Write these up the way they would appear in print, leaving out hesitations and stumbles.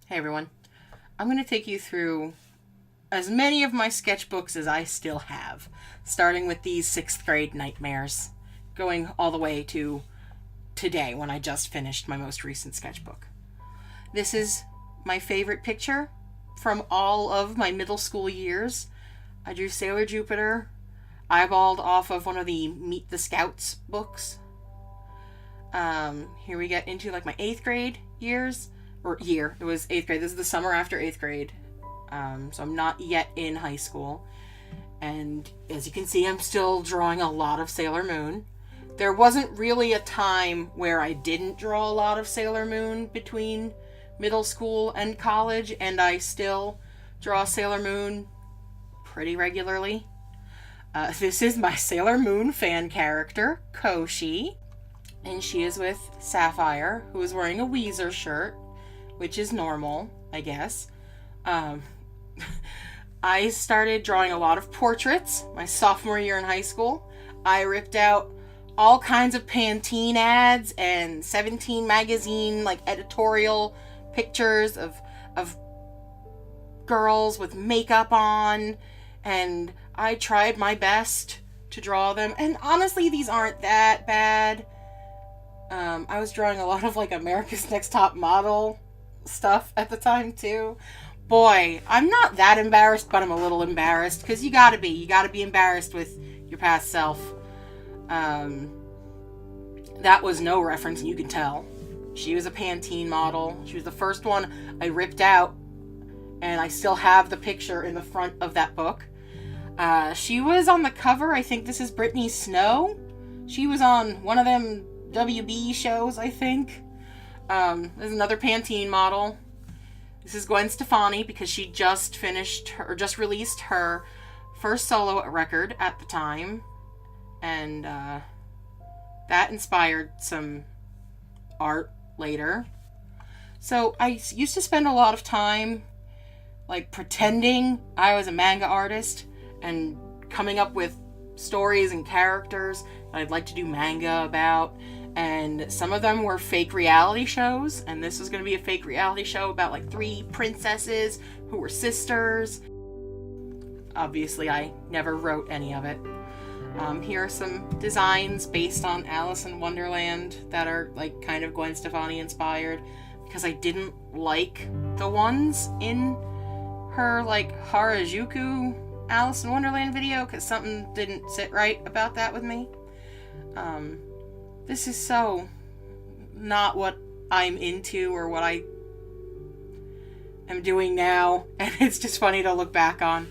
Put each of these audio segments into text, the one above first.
Hey everyone, I'm going to take you through as many of my sketchbooks as I still have, starting with these 6th grade nightmares, going all the way to today when I just finished my most recent sketchbook. This is my favorite picture from all of my middle school years. I drew Sailor Jupiter, eyeballed off of one of the Meet the Scouts books. Here we get into like my 8th grade years. It was 8th grade. This is the summer after 8th grade. So I'm not yet in high school. And as you can see, I'm still drawing a lot of Sailor Moon. There wasn't really a time where I didn't draw a lot of Sailor Moon between middle school and college, and I still draw Sailor Moon pretty regularly. This is my Sailor Moon fan character, Koshi, and she is with Sapphire, who is wearing a Weezer shirt, which is normal, I guess. I started drawing a lot of portraits my sophomore year in high school. I ripped out all kinds of Pantene ads and 17 magazine editorial pictures of girls with makeup on, and I tried my best to draw them, and honestly these aren't that bad. I was drawing a lot of America's Next Top Model stuff at the time too. Boy, I'm not that embarrassed, but I'm a little embarrassed, because you gotta be embarrassed with your past self. That was no reference, and you can tell. She was a Pantene model. She was the first one I ripped out, and I still have the picture in the front of that book. She was on the cover. I think this is Brittany Snow. She was on one of them WB shows, I think. There's another Pantene model. This is Gwen Stefani, because she just released her first solo record at the time, and that inspired some art later. So I used to spend a lot of time pretending I was a manga artist and coming up with stories and characters that I'd like to do manga about. And some of them were fake reality shows, and this was going to be a fake reality show about 3 princesses who were sisters. Obviously, I never wrote any of it. Here are some designs based on Alice in Wonderland that are kind of Gwen Stefani inspired, because I didn't like the ones in her Harajuku Alice in Wonderland video, because something didn't sit right about that with me. This is so not what I'm into or what I am doing now, and it's just funny to look back on.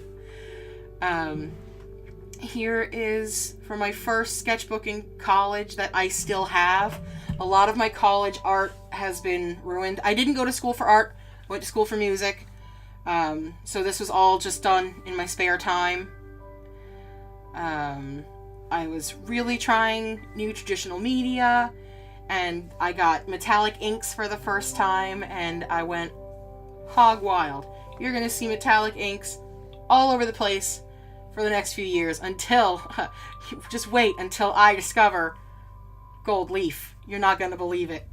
Here is for my first sketchbook in college that I still have. A lot of my college art has been ruined. I didn't go to school for art, I went to school for music. So this was all just done in my spare time. I was really trying new traditional media, and I got metallic inks for the first time, and I went hog wild. You're gonna see metallic inks all over the place for the next few years until, just wait until I discover gold leaf. You're not gonna believe it.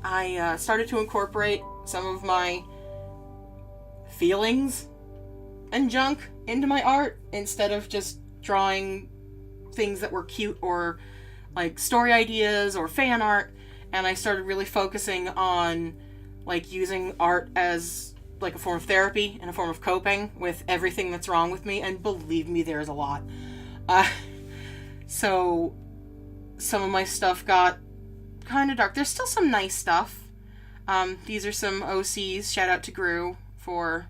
I started to incorporate some of my feelings and junk into my art, instead of just drawing things that were cute or story ideas or fan art. And I started really focusing on using art as a form of therapy and a form of coping with everything that's wrong with me, and believe me, there's a lot. So some of my stuff got kind of dark. There's still some nice stuff. These are some OCs. Shout out to Gru for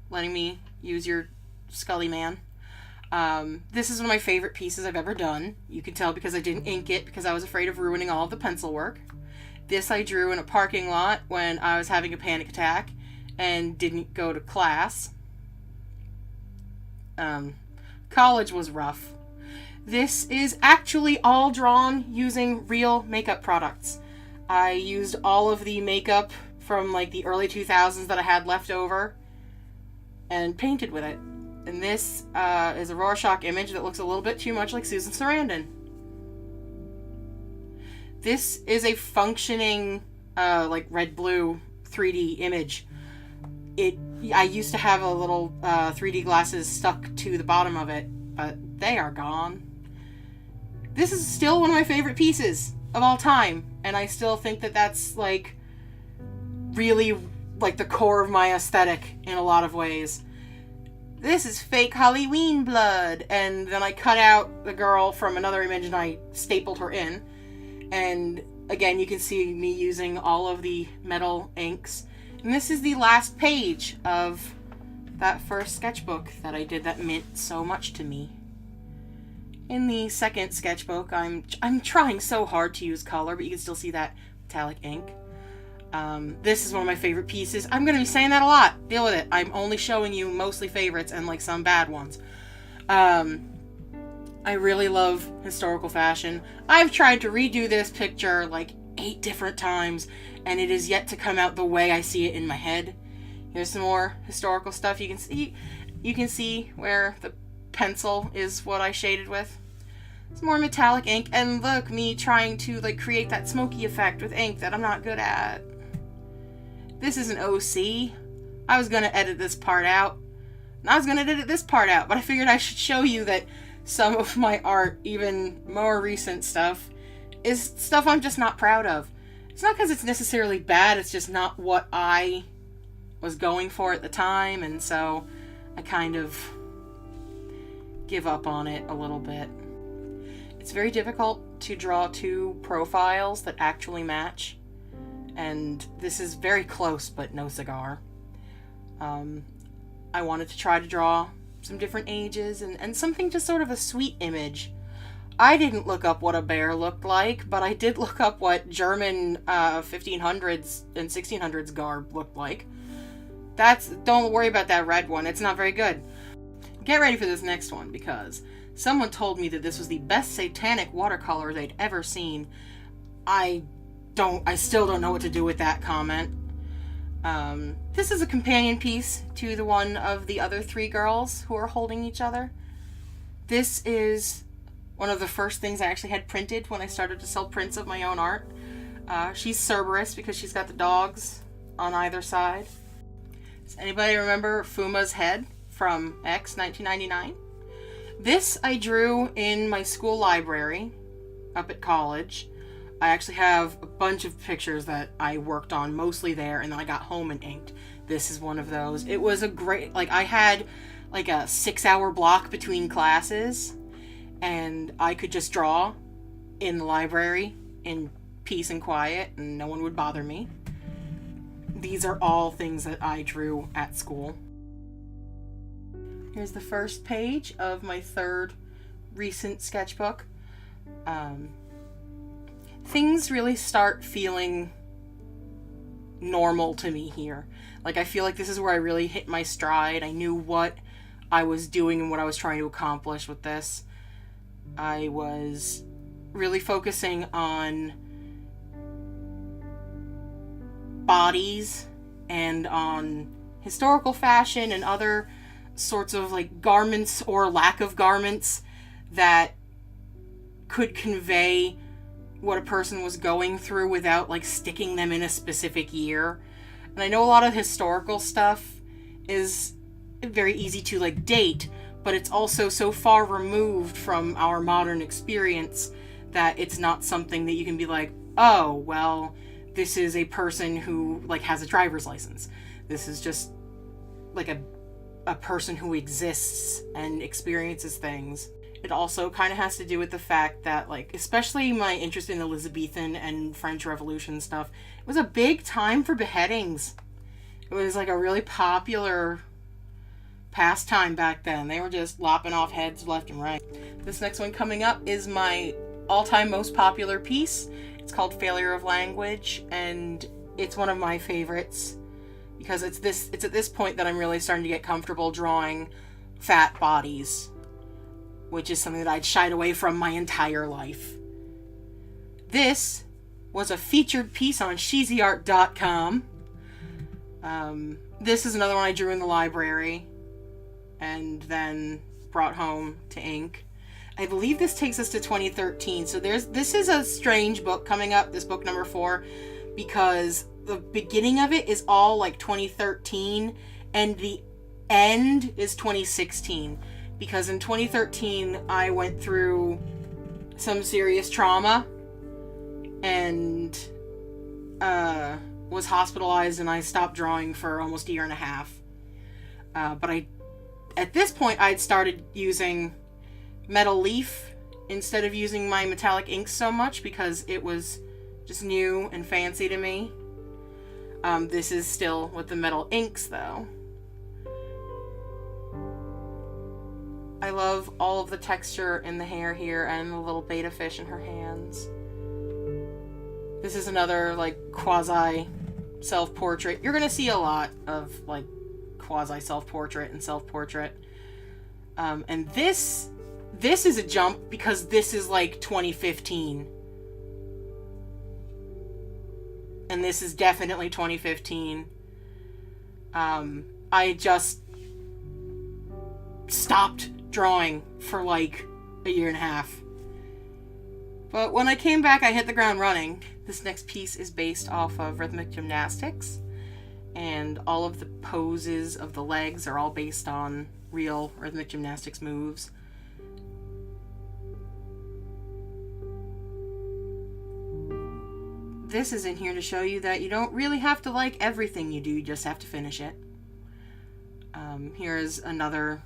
letting me use your Scully Man. This is one of my favorite pieces I've ever done. You can tell because I didn't ink it, because I was afraid of ruining all of the pencil work. This I drew in a parking lot when I was having a panic attack and didn't go to class. College was rough. This is actually all drawn using real makeup products. I used all of the makeup from the early 2000s that I had left over and painted with it. And this is a Rorschach image that looks a little bit too much like Susan Sarandon. This is a functioning like red-blue 3D image. I used to have a little 3D glasses stuck to the bottom of it, but they are gone. This is still one of my favorite pieces of all time, and I still think that that's like really like the core of my aesthetic in a lot of ways. This is fake Halloween blood, and then I cut out the girl from another image and I stapled her in. And again, you can see me using all of the metal inks. And this is the last page of that first sketchbook that I did that meant so much to me. In the second sketchbook, I'm trying so hard to use color, but you can still see that metallic ink. This is one of my favorite pieces. I'm going to be saying that a lot. Deal with it. I'm only showing you mostly favorites and like some bad ones. I really love historical fashion. I've tried to redo this picture like 8 different times, and it is yet to come out the way I see it in my head. Here's some more historical stuff. You can see where the pencil is what I shaded with. Some more metallic ink, and look, me trying to like create that smoky effect with ink that I'm not good at. This is an OC. I was gonna edit this part out. And I was gonna edit this part out, but I figured I should show you that some of my art, even more recent stuff, is stuff I'm just not proud of. It's not because it's necessarily bad, it's just not what I was going for at the time, and so I kind of give up on it a little bit. It's very difficult to draw 2 profiles that actually match, and this is very close but no cigar. I wanted to try to draw some different ages and something just sort of a sweet image. I didn't look up what a bear looked like, but I did look up what German 1500s and 1600s garb looked like. Don't worry about that red one, it's not very good. Get ready for this next one, because someone told me that this was the best satanic watercolor they'd ever seen. I still don't know what to do with that comment. This is a companion piece to the one of the other 3 girls who are holding each other. This is one of the first things I actually had printed when I started to sell prints of my own art. She's Cerberus because she's got the dogs on either side. Does anybody remember Fuma's head from X 1999? This I drew in my school library up at college. I actually have a bunch of pictures that I worked on mostly there, and then I got home and inked. This is one of those. It was a great, I had like a 6-hour block between classes, and I could just draw in the library in peace and quiet, and no one would bother me. These are all things that I drew at school. Here's the first page of my 3rd recent sketchbook. Things really start feeling normal to me here. Like, I feel like this is where I really hit my stride. I knew what I was doing and what I was trying to accomplish with this. I was really focusing on bodies and on historical fashion and other sorts of like garments or lack of garments that could convey what a person was going through without like sticking them in a specific year. And I know a lot of historical stuff is very easy to like date, but it's also so far removed from our modern experience that it's not something that you can be like, oh, well, this is a person who like has a driver's license. This is just like a person who exists and experiences things. It also kind of has to do with the fact that, like, especially my interest in Elizabethan and French Revolution stuff, it was a big time for beheadings. It was like a really popular pastime back then. They were just lopping off heads left and right. This next one coming up is my all-time most popular piece. It's called Failure of Language, and it's one of my favorites because it's at this point that I'm really starting to get comfortable drawing fat bodies, which is something that I'd shied away from my entire life. This was a featured piece on sheezyart.com. This is another one I drew in the library and then brought home to ink. I believe this takes us to 2013, so this is a strange book coming up, this book number 4, because the beginning of it is all like 2013 and the end is 2016, because in 2013 I went through some serious trauma and was hospitalized, and I stopped drawing for almost a year and a half. But at this point I'd started using metal leaf instead of using my metallic inks so much, because it was just new and fancy to me. This is still with the metal inks though. I love all of the texture in the hair here and the little betta fish in her hands. This is another like quasi self-portrait. You're gonna see a lot of like quasi self-portrait and self-portrait. And this is a jump because this is like 2015. And this is definitely 2015. I just stopped drawing for like a year and a half. But when I came back, I hit the ground running. This next piece is based off of rhythmic gymnastics, and all of the poses of the legs are all based on real rhythmic gymnastics moves. This is in here to show you that you don't really have to like everything you do, you just have to finish it. Here's another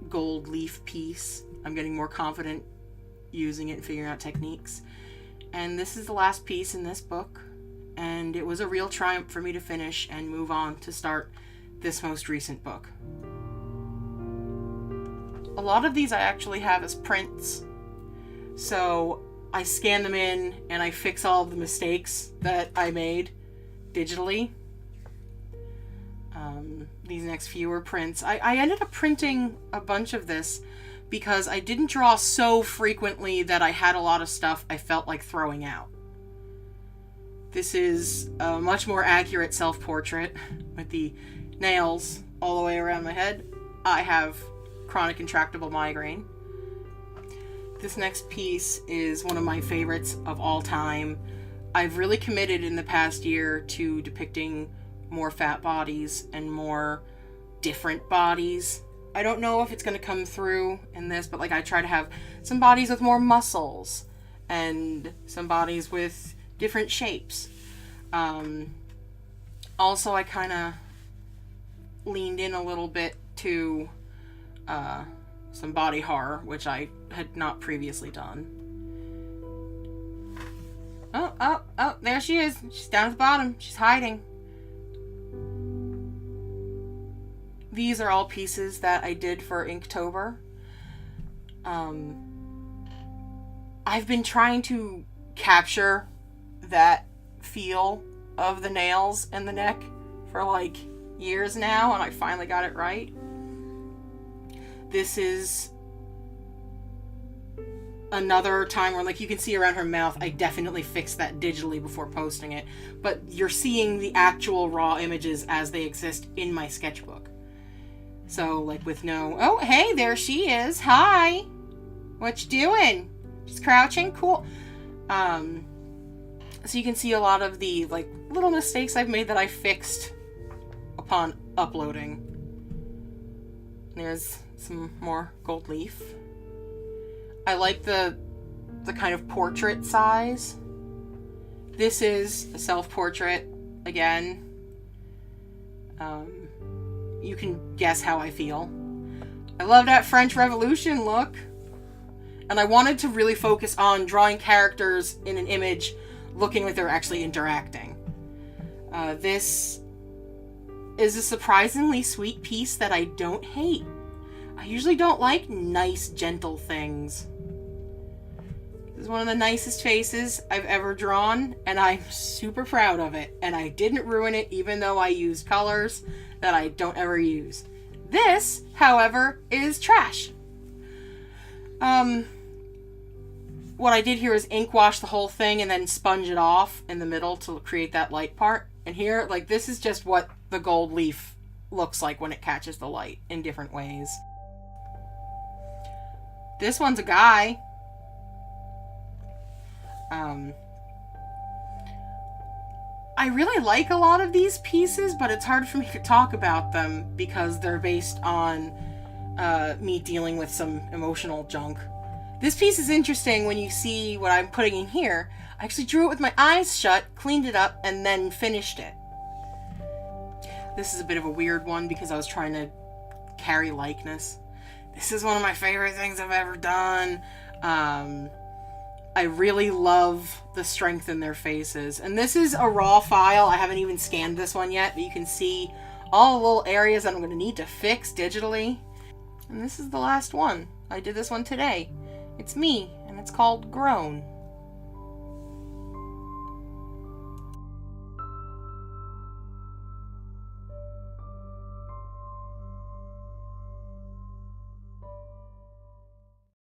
gold leaf piece. I'm getting more confident using it and figuring out techniques. And this is the last piece in this book, and it was a real triumph for me to finish and move on to start this most recent book. A lot of these I actually have as prints, so I scan them in and I fix all of the mistakes that I made digitally. These next few are prints. I ended up printing a bunch of this because I didn't draw so frequently that I had a lot of stuff I felt like throwing out. This is a much more accurate self-portrait with the nails all the way around my head. I have chronic intractable migraine. This next piece is one of my favorites of all time. I've really committed in the past year to depicting more fat bodies and more different bodies. I don't know if it's going to come through in this, but like I try to have some bodies with more muscles and some bodies with different shapes. Also, I kind of leaned in a little bit to some body horror, which I had not previously done. Oh, there she is. She's down at the bottom. She's hiding. These are all pieces that I did for Inktober. I've been trying to capture that feel of the nails and the neck for like years now, and I finally got it right. This is another time where, like, you can see around her mouth, I definitely fixed that digitally before posting it, but you're seeing the actual raw images as they exist in my sketchbook. So, like, with no... Oh, hey, there she is. Hi. What you doing? She's crouching? Cool. So you can see a lot of the, like, little mistakes I've made that I fixed upon uploading. There's some more gold leaf. I like the kind of portrait size. This is a self-portrait, again. You can guess how I feel. I love that French Revolution look. And I wanted to really focus on drawing characters in an image looking like they're actually interacting. This is a surprisingly sweet piece that I don't hate. I usually don't like nice, gentle things. This is one of the nicest faces I've ever drawn, and I'm super proud of it. And I didn't ruin it, even though I used colors that I don't ever use. This, however, is trash. What I did here is ink wash the whole thing and then sponge it off in the middle to create that light part. And here, like, this is just what the gold leaf looks like when it catches the light in different ways. This one's a guy. I really like a lot of these pieces, but it's hard for me to talk about them because they're based on me dealing with some emotional junk. This piece is interesting when you see what I'm putting in here. I actually drew it with my eyes shut, cleaned it up, and then finished it. This is a bit of a weird one because I was trying to carry likeness. This is one of my favorite things I've ever done. I really love the strength in their faces. And this is a raw file. I haven't even scanned this one yet, but you can see all the little areas that I'm going to need to fix digitally. And this is the last one. I did this one today. It's me, and it's called Grown.